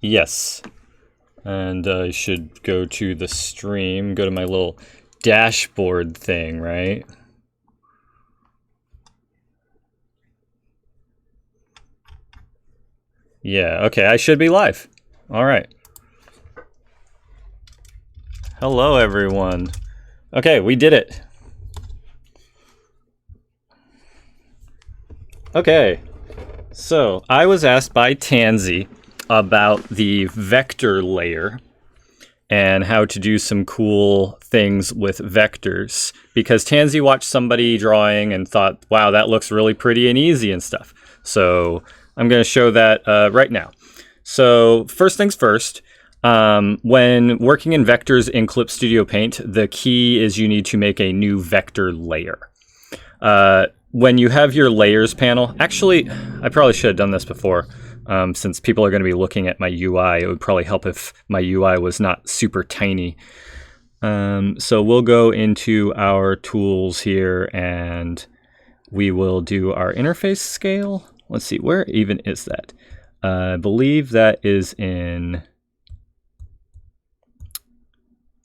Yes. And I should go to the stream, go to my little dashboard thing, right? Yeah, okay, I should be live. All right. Hello, everyone. Okay, we did it. Okay, so I was asked by Tansy about the vector layer and how to do some cool things with vectors, because Tansy watched somebody drawing and thought, wow, that looks really pretty and easy and stuff. So I'm going to show that right now. So first things first, when working in vectors in Clip Studio Paint, the key is you need to make a new vector layer. When you have your layers panel, actually, I probably should have done this before. Since people are going to be looking at my UI, it would probably help if my UI was not super tiny. So we'll go into our tools here and we will do our interface scale. Let's see, where even is that? I believe that is in...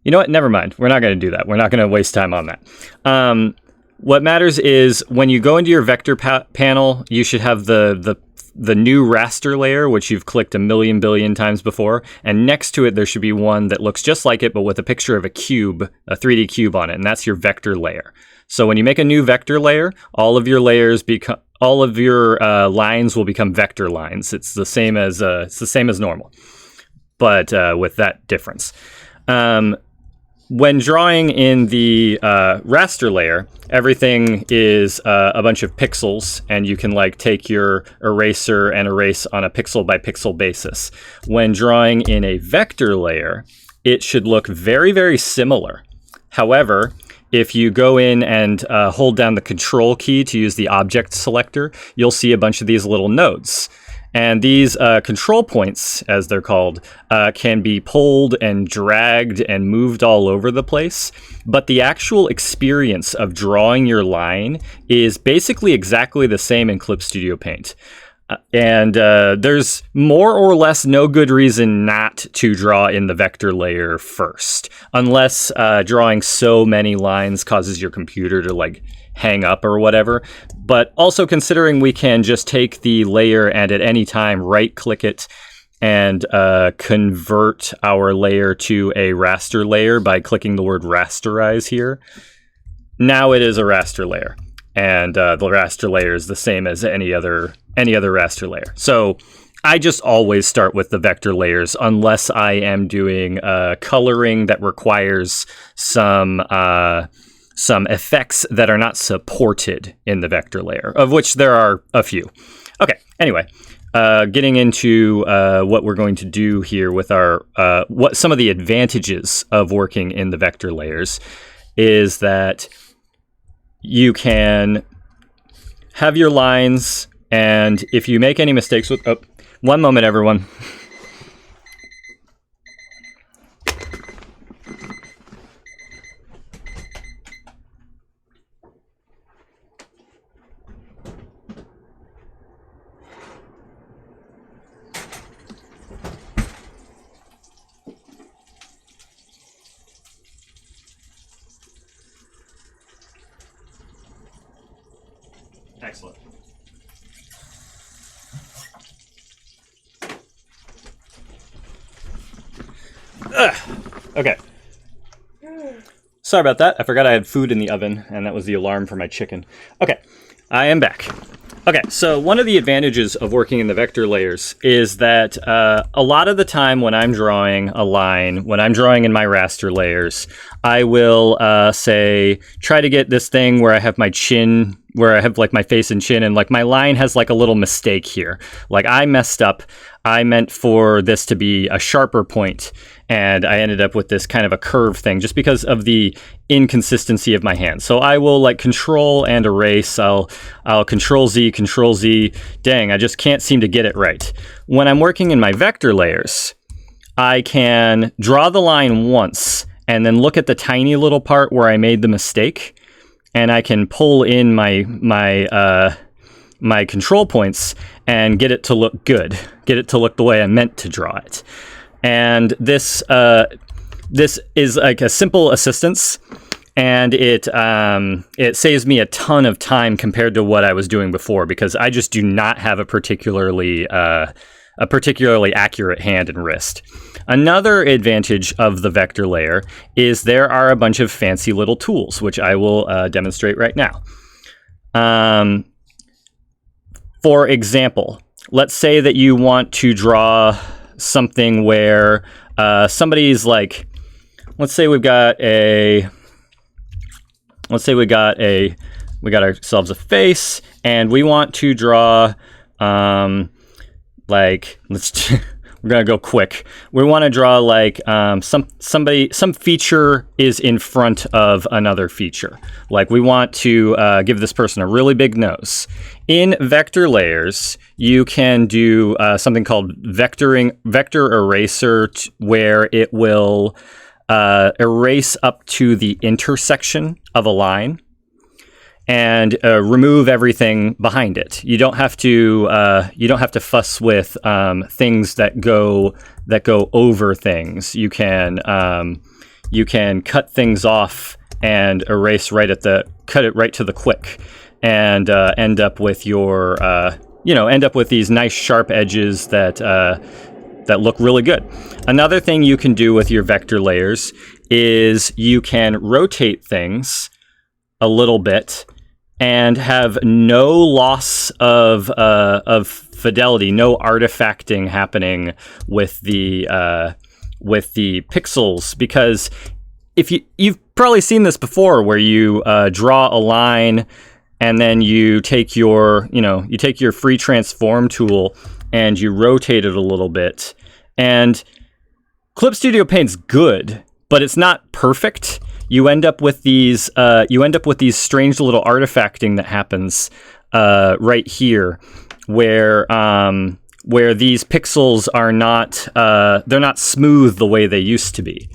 You know what? Never mind. We're not going to do that. We're not going to waste time on that. What matters is when you go into your vector panel, you should have the new raster layer, which you've clicked a million billion times before, and next to it there should be one that looks just like it but with a picture of a cube, a 3D cube on it, and that's your vector layer. So when you make a new vector layer, all of your lines will become vector lines. It's the same as normal, but with that difference. When drawing in the raster layer, everything is a bunch of pixels, and you can like take your eraser and erase on a pixel by pixel basis. When drawing in a vector layer, it should look very, very similar. However, if you go in and hold down the control key to use the object selector, you'll see a bunch of these little nodes. And these control points, as they're called, can be pulled and dragged and moved all over the place. But the actual experience of drawing your line is basically exactly the same in Clip Studio Paint. And there's more or less no good reason not to draw in the vector layer first, unless drawing so many lines causes your computer to like hang up or whatever. But also considering we can just take the layer and at any time right click it and convert our layer to a raster layer by clicking the word rasterize here. Now it is a raster layer, and the raster layer is the same as any other raster layer. So I just always start with the vector layers unless I am doing coloring that requires some effects that are not supported in the vector layer, of which there are a few. Okay, anyway, getting into what we're going to do here with our what some of the advantages of working in the vector layers is that you can have your lines, and if you make any mistakes with... Oh, one moment, everyone. Excellent. Okay. Sorry about that. I forgot I had food in the oven, and that was the alarm for my chicken. Okay, I am back. Okay, so one of the advantages of working in the vector layers is that a lot of the time when I'm drawing a line, when I'm drawing in my raster layers, I will say, try to get this thing where I have my chin, where I have like my face and chin, and like my line has like a little mistake here. Like I messed up. I meant for this to be a sharper point, and I ended up with this kind of a curve thing just because of the inconsistency of my hand. So I will like control and erase. I'll control Z. Dang, I just can't seem to get it right. When I'm working in my vector layers, I can draw the line once and then look at the tiny little part where I made the mistake, and I can pull in my my control points and get it to look good, get it to look the way I meant to draw it. And this is like a simple assistance, and it saves me a ton of time compared to what I was doing before, because I just do not have a particularly accurate hand and wrist. Another advantage of the vector layer is there are a bunch of fancy little tools, which I will demonstrate right now. For example, let's say that you want to draw something where somebody's like, let's say we got ourselves a face, and we want to draw like, we're gonna go quick. We want to draw like some feature is in front of another feature. Like we want to give this person a really big nose. In vector layers, you can do something called vector eraser, where it will erase up to the intersection of a line and remove everything behind it. You don't have to fuss with things that go over things. You can cut things off and erase cut it right to the quick, and end up with these nice sharp edges that look really good. Another thing you can do with your vector layers is you can rotate things a little bit and have no loss of fidelity, no artifacting happening with the pixels, because if you've probably seen this before, where you draw a line and then you take your free transform tool and you rotate it a little bit, and Clip Studio Paint's good, but it's not perfect. You end up with these strange little artifacting that happens right here, where these pixels are not they're not smooth the way they used to be,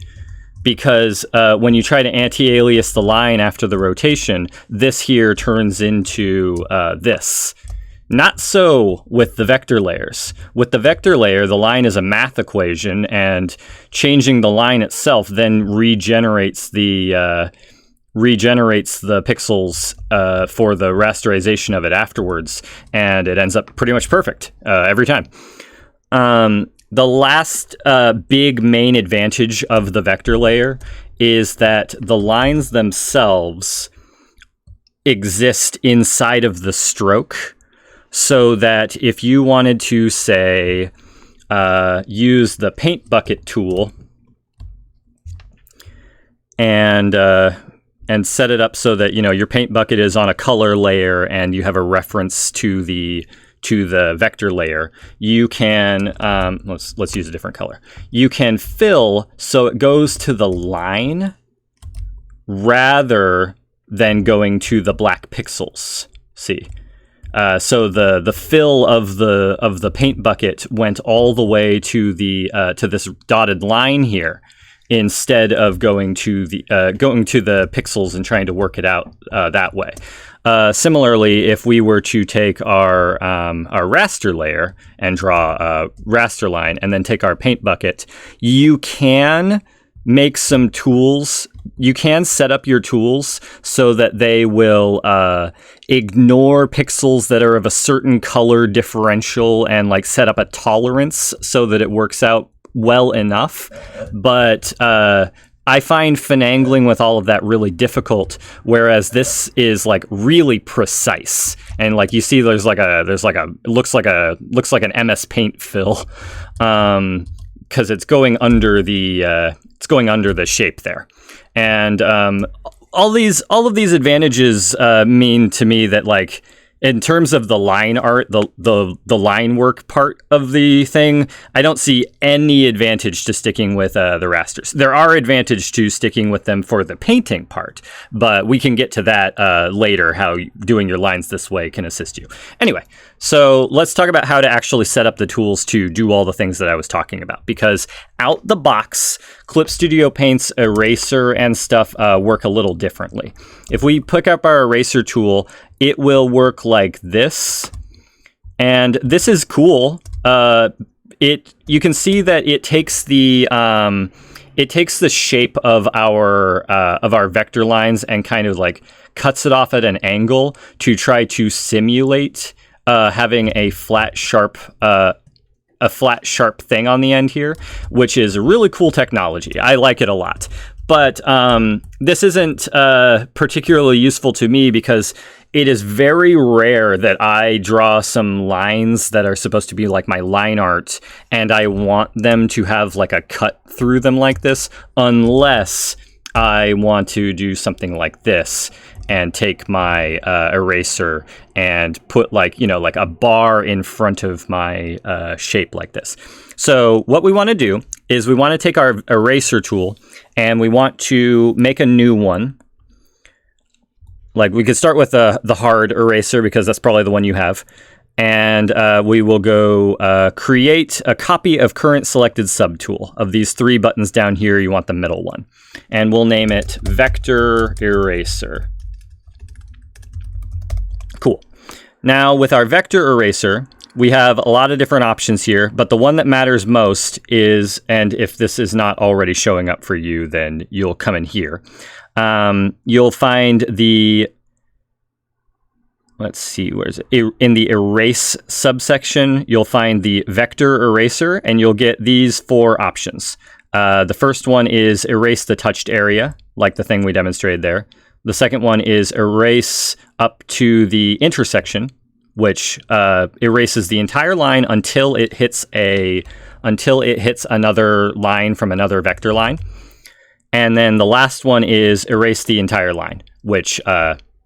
because when you try to anti-alias the line after the rotation, this here turns into this. Not so with the vector layers. With the vector layer, the line is a math equation, and changing the line itself then regenerates the pixels for the rasterization of it afterwards, and it ends up pretty much perfect every time. The last big main advantage of the vector layer is that the lines themselves exist inside of the stroke, so that if you wanted to, say, use the paint bucket tool and set it up so that your paint bucket is on a color layer and you have a reference to the vector layer, you can let's use a different color. You can fill so it goes to the line rather than going to the black pixels. See. So the fill of the paint bucket went all the way to this dotted line here, instead of going to the pixels and trying to work it out that way. Similarly, if we were to take our raster layer and draw a raster line, and then take our paint bucket, you can make some tools. You can set up your tools so that they will ignore pixels that are of a certain color differential, and like set up a tolerance so that it works out well enough. But I find finagling with all of that really difficult, whereas this is like really precise. And like you see, it looks like an MS Paint fill, because it's going under the shape there. And all of these advantages mean to me that, like, in terms of the line art, the line work part of the thing, I don't see any advantage to sticking with the rasters. There are advantages to sticking with them for the painting part, but we can get to that later, how doing your lines this way can assist you. Anyway, so let's talk about how to actually set up the tools to do all the things that I was talking about, because out the box, Clip Studio Paint's eraser and stuff work a little differently. If we pick up our eraser tool, it will work like this, And this is cool. You can see that it takes the shape of our vector lines and kind of like cuts it off at an angle to try to simulate having a flat, sharp thing on the end here, which is a really cool technology. I like it a lot. But this isn't particularly useful to me because it is very rare that I draw some lines that are supposed to be like my line art and I want them to have like a cut through them like this, unless I want to do something like this and take my eraser and put like a bar in front of my shape like this. So what we want to do is we want to take our eraser tool and we want to make a new one. Like we could start with the hard eraser because that's probably the one you have. And we will go create a copy of current selected subtool. Of these 3 buttons down here, you want the middle one. And we'll name it Vector Eraser. Cool. Now with our vector eraser, we have a lot of different options here, but the one that matters most is, and if this is not already showing up for you, then you'll come in here. You'll find the, let's see, where is it? In the erase subsection, you'll find the vector eraser, and you'll get these 4 options. The first one is erase the touched area, like the thing we demonstrated there. The second one is erase up to the intersection, which erases the entire line until it hits another line from another vector line. And then the last one is erase the entire line, which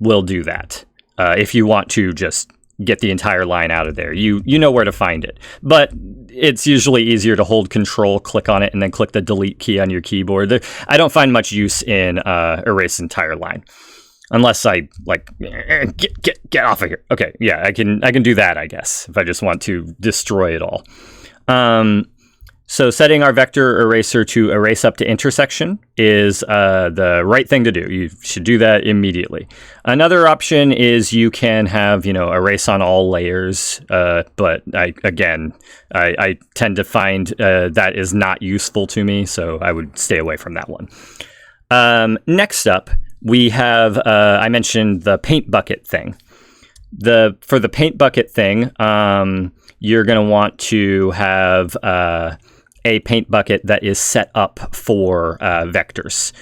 will do that. If you want to just get the entire line out of there, you know where to find it. But it's usually easier to hold Control, click on it, and then click the Delete key on your keyboard. I don't find much use in erase entire line, unless I like get off of here. Okay, yeah, I can do that, I guess, if I just want to destroy it all. So setting our vector eraser to erase up to intersection is the right thing to do. You should do that immediately. Another option is you can have, erase on all layers, but I tend to find that is not useful to me, so I would stay away from that one. Next up, we have, I mentioned the paint bucket thing. For the paint bucket thing, you're going to want to have a paint bucket that is set up for vectors.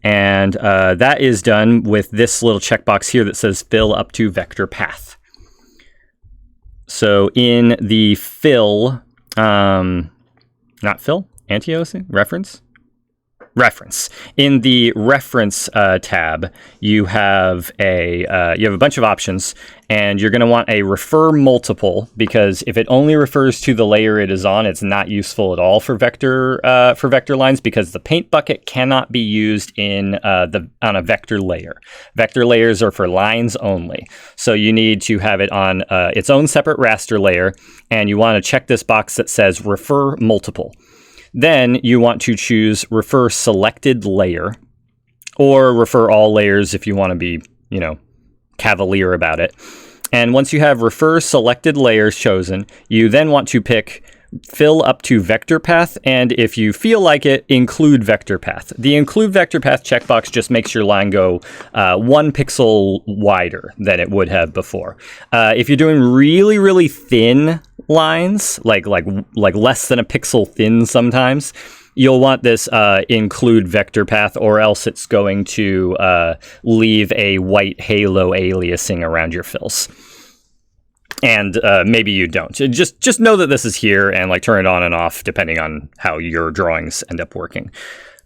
And that is done with this little checkbox here that says fill up to vector path. So in the fill, not fill, anti-aliasing, reference. In the reference tab, you have a bunch of options, and you're going to want a refer multiple, because if it only refers to the layer it is on, it's not useful at all for vector lines, because the paint bucket cannot be used on a vector layer. Vector layers are for lines only, so you need to have it on its own separate raster layer, and you want to check this box that says refer multiple. Then you want to choose refer selected layer, or refer all layers if you want to be, cavalier about it. And once you have refer selected layers chosen, you then want to pick fill up to vector path, and if you feel like it, include vector path. The include vector path checkbox just makes your line go 1 pixel wider than it would have before. If you're doing really, really thin lines, like less than a pixel thin sometimes, you'll want this include vector path, or else it's going to leave a white halo aliasing around your fills. And maybe you don't. Just know that this is here, and turn it on and off depending on how your drawings end up working.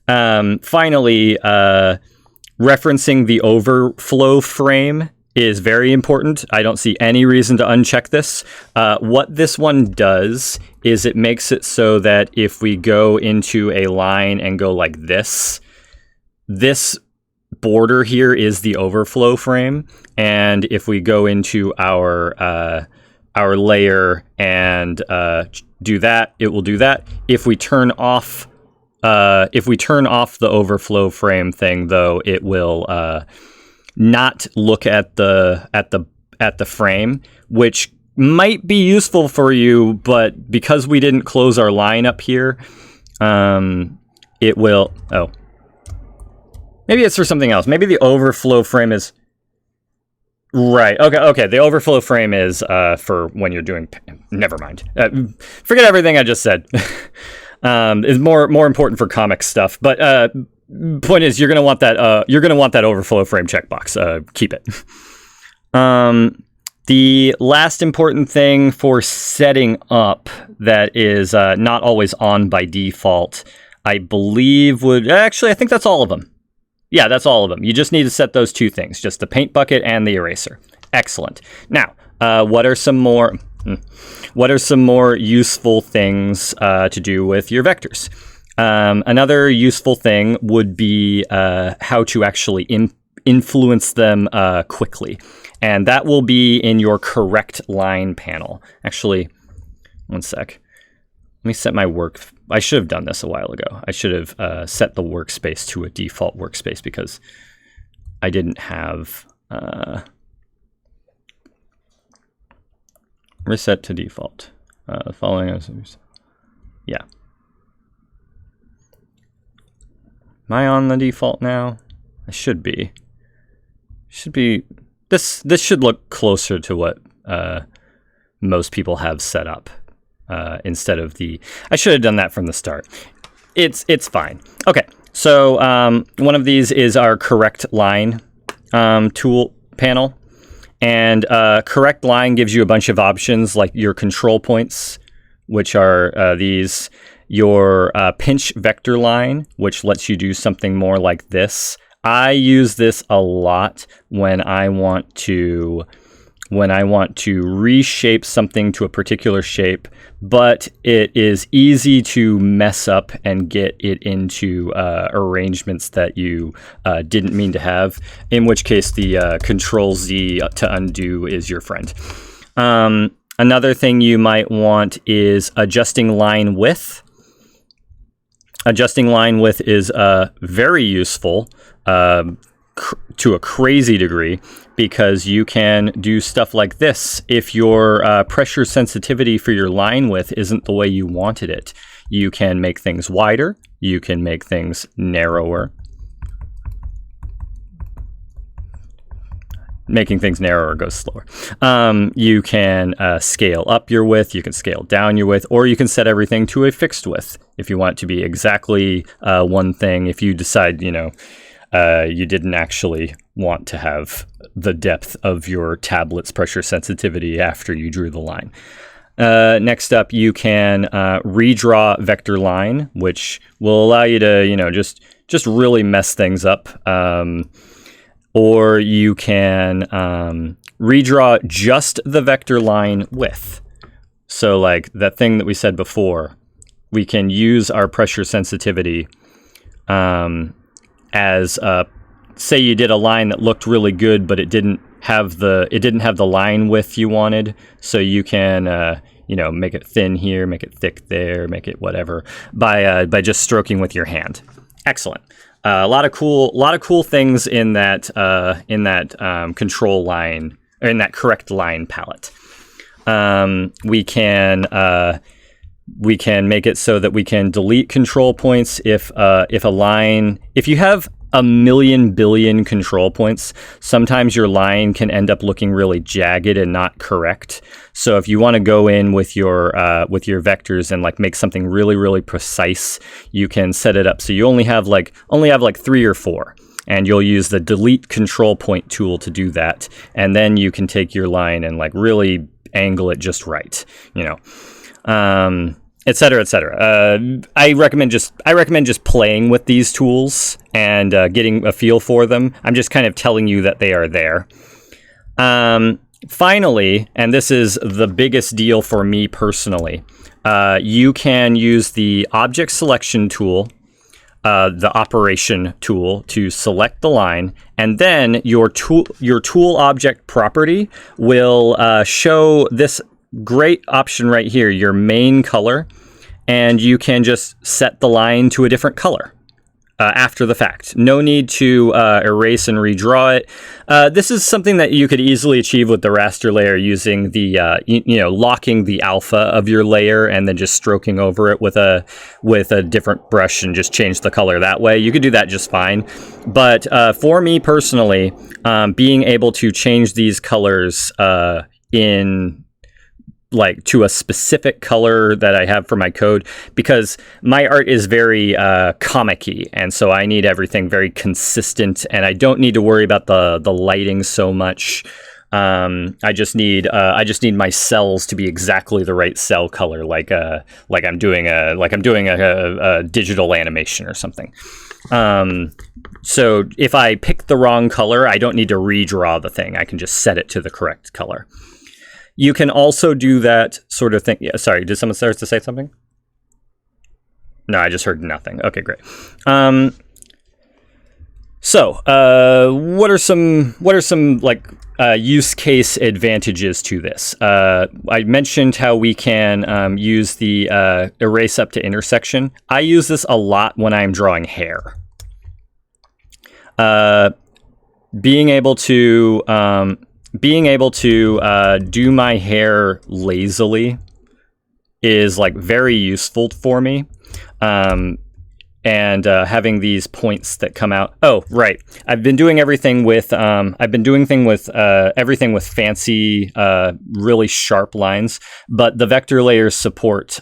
Finally, referencing the overflow frame is very important. I don't see any reason to uncheck this. What this one does is it makes it so that if we go into a line and go like this border here is the overflow frame, and if we go into our layer and do that, it will do that. If we turn off the overflow frame thing, though, it will not look at the frame, which might be useful for you, but because we didn't close our line up here, it will... Oh. Maybe it's for something else. Maybe the overflow frame is... Right. Okay. The overflow frame is for when you're doing... Never mind. Forget everything I just said. Is more important for comic stuff. But point is, you're gonna want that. You're gonna want that overflow frame checkbox. Keep it. The last important thing for setting up that is not always on by default, I believe would... Actually, I think that's all of them. Yeah, that's all of them. You just need to set those two things, just the paint bucket and the eraser. Excellent. Now, what are some more useful things to do with your vectors? Another useful thing would be how to actually influence them quickly. And that will be in your correct line panel. Actually, one sec. Let me set my work. I should have done this a while ago. I should have set the workspace to a default workspace because I didn't have reset to default. Following us. Yeah. Am I on the default now? I should be. Should be. This should look closer to what most people have set up instead of the... I should have done that from the start. It's fine. Okay, so one of these is our correct line tool panel. And correct line gives you a bunch of options like your control points, which are these. Your pinch vector line, which lets you do something more like this. I use this a lot when I want to reshape something to a particular shape, but it is easy to mess up and get it into arrangements that you didn't mean to have, in which case the Control Z to undo is your friend. Another thing you might want is adjusting line width. Adjusting line width is very useful to a crazy degree because you can do stuff like this. If your pressure sensitivity for your line width isn't the way you wanted it, you can make things wider, you can make things narrower. Making things narrower goes slower. You can scale up your width, you can scale down your width, or you can set everything to a fixed width if you want it to be exactly one thing. If you decide, you didn't actually want to have the depth of your tablet's pressure sensitivity after you drew the line. Next up, you can redraw vector line, which will allow you to, just really mess things up. Or you can redraw just the vector line width. So like that thing that we said before, we can use our pressure sensitivity as say you did a line that looked really good, but it didn't have the line width you wanted. So you can make it thin here, make it thick there, make it whatever by just stroking with your hand. Excellent. A lot of cool things in that control line, or in that correct line palette. We can make it so that we can delete control points if you have a million billion control points, sometimes your line can end up looking really jagged and not correct. So if you want to go in with your vectors and like make something really, really precise, you can set it up so you only have like 3 or 4, and you'll use the delete control point tool to do that. And then you can take your line and like really angle it just right, et cetera, et cetera. I recommend just playing with these tools and getting a feel for them. I'm just kind of telling you that they are there. Finally, and this is the biggest deal for me personally, you can use the object selection tool, the operation tool, to select the line, and then your tool object property will show this great option right here, your main color, and you can just set the line to a different color. after the fact. No need to erase and redraw it. This is something that you could easily achieve with the raster layer using the, locking the alpha of your layer and then just stroking over it with a different brush and just change the color that way. You could do that just fine. But for me personally, being able to change these colors in to a specific color that I have for my code, because my art is very comic-y, and so I need everything very consistent, and I don't need to worry about the lighting so much. I just need my cells to be exactly the right cell color, like I'm doing a digital animation or something. So if I pick the wrong color, I don't need to redraw the thing. I can just set it to the correct color. You can also do that sort of thing. Yeah, sorry, did someone start to say something? No, I just heard nothing. Okay, great. What are some use case advantages to this? I mentioned how we can use the erase up to intersection. I use this a lot when I'm drawing hair. Being able to do my hair lazily is very useful for me. And having these points that come out. Oh, right. I've been doing everything with everything with fancy, really sharp lines. But the vector layers support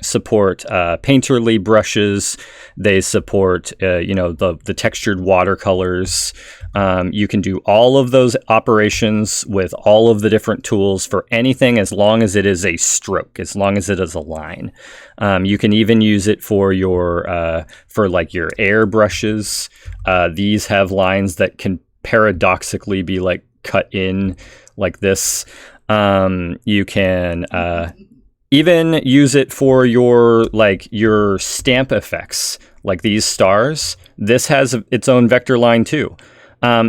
painterly brushes. They support the textured watercolors. You can do all of those operations with all of the different tools for anything, as long as it is a stroke, as long as it is a line. You can even use it for your air brushes. These have lines that can paradoxically be cut in like this. You can even use it for your stamp effects, like these stars. This has its own vector line too.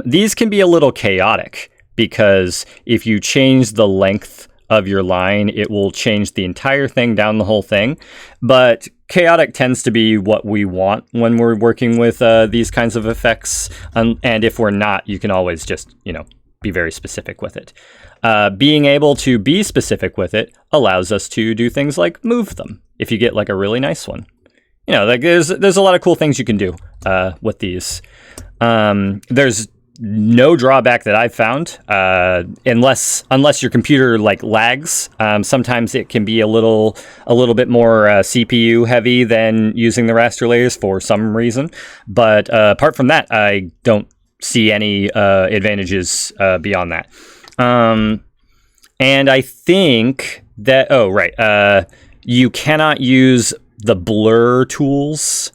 These can be a little chaotic, because if you change the length of your line, it will change the entire thing down the whole thing. But chaotic tends to be what we want when we're working with these kinds of effects. And if we're not, you can always just, be very specific with it. Being able to be specific with it allows us to do things like move them. If you get a really nice one, there's a lot of cool things you can do with these. There's no drawback that I've found, unless your computer lags. Sometimes it can be a little bit more CPU heavy than using the raster layers for some reason. But apart from that, I don't see any advantages beyond that. And I think that you cannot use the blur tools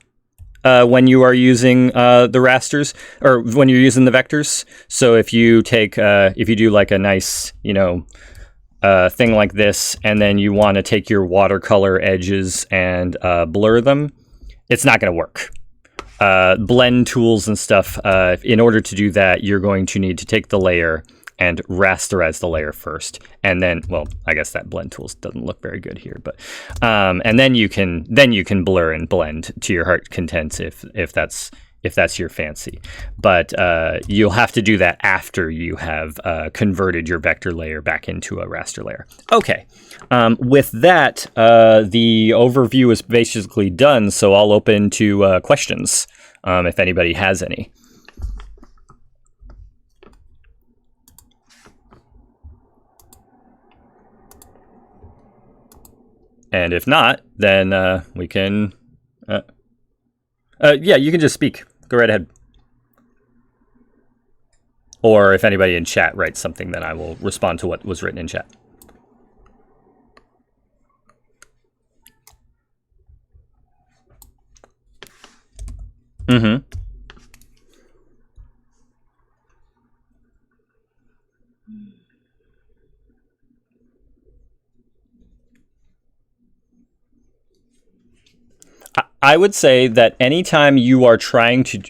when you are using the rasters, or when you're using the vectors. So if you take, if you do a nice, thing like this, and then you want to take your watercolor edges and blur them, it's not going to work. Blend tools and stuff, in order to do that, you're going to need to take the layer and rasterize the layer first, and then, well, I guess that blend tools doesn't look very good here, but and then you can blur and blend to your heart content if that's your fancy. But you'll have to do that after you have converted your vector layer back into a raster layer. Okay, with that, the overview is basically done, so I'll open to questions if anybody has any. And if not, then we can... yeah, you can just speak. Go right ahead. Or if anybody in chat writes something, then I will respond to what was written in chat. Mm-hmm. I would say that anytime you are trying to...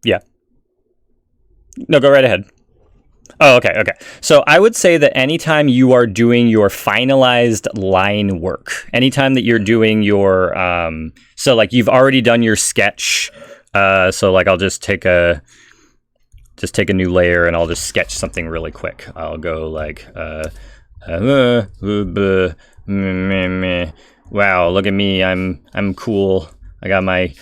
Yeah. No, go right ahead. Oh, okay, okay. So I would say that anytime you are doing your finalized line work, anytime that you're doing your, so like you've already done your sketch. So like I'll just take a new layer and I'll just sketch something really quick. I'll go like, wow, look at me, I'm cool. I got my,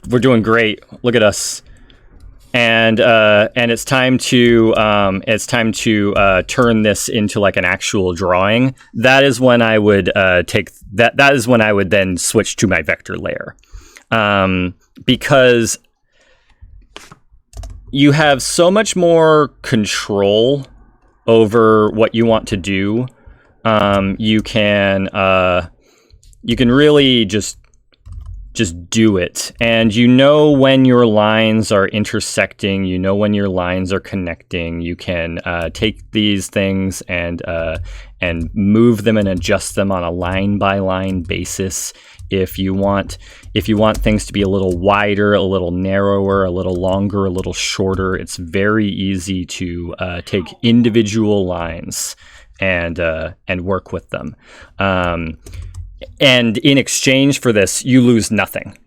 we're doing great. Look at us. And it's time to turn this into like an actual drawing. That is when I would that is when I would then switch to my vector layer, because you have so much more control over what you want to do. You can really just do it, and you know when your lines are intersecting, you know when your lines are connecting. You can take these things and move them and adjust them on a line by line basis. If you want things to be a little wider, a little narrower, a little longer, a little shorter, it's very easy to take individual lines and work with them. And in exchange for this, you lose nothing.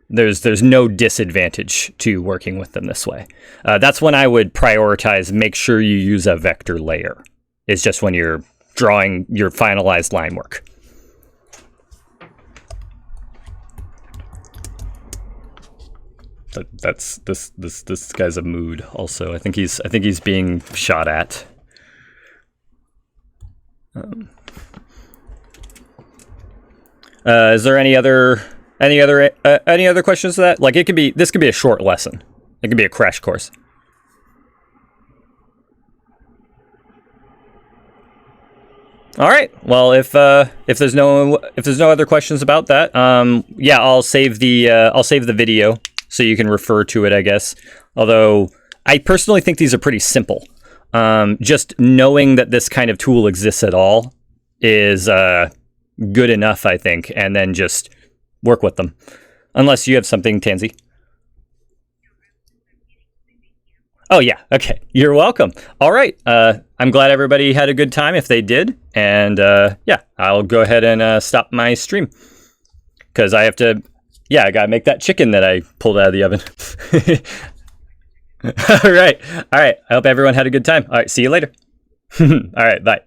There's no disadvantage to working with them this way. That's when I would prioritize, make sure you use a vector layer. It's just when you're drawing your finalized line work. That's this guy's a mood also. I think he's being shot at. Is there any other questions to that? Like this could be a short lesson. It could be a crash course. All right. Well, if there's no other questions about that, yeah, I'll save the video so you can refer to it, I guess. Although I personally think these are pretty simple. Just knowing that this kind of tool exists at all is good enough, I think, and then just work with them. Unless you have something, Tansy. Oh, yeah. Okay. You're welcome. All right. I'm glad everybody had a good time if they did. And yeah, I'll go ahead and stop my stream. Because I have to, yeah, I got to make that chicken that I pulled out of the oven. All right. All right. I hope everyone had a good time. All right. See you later. All right. Bye.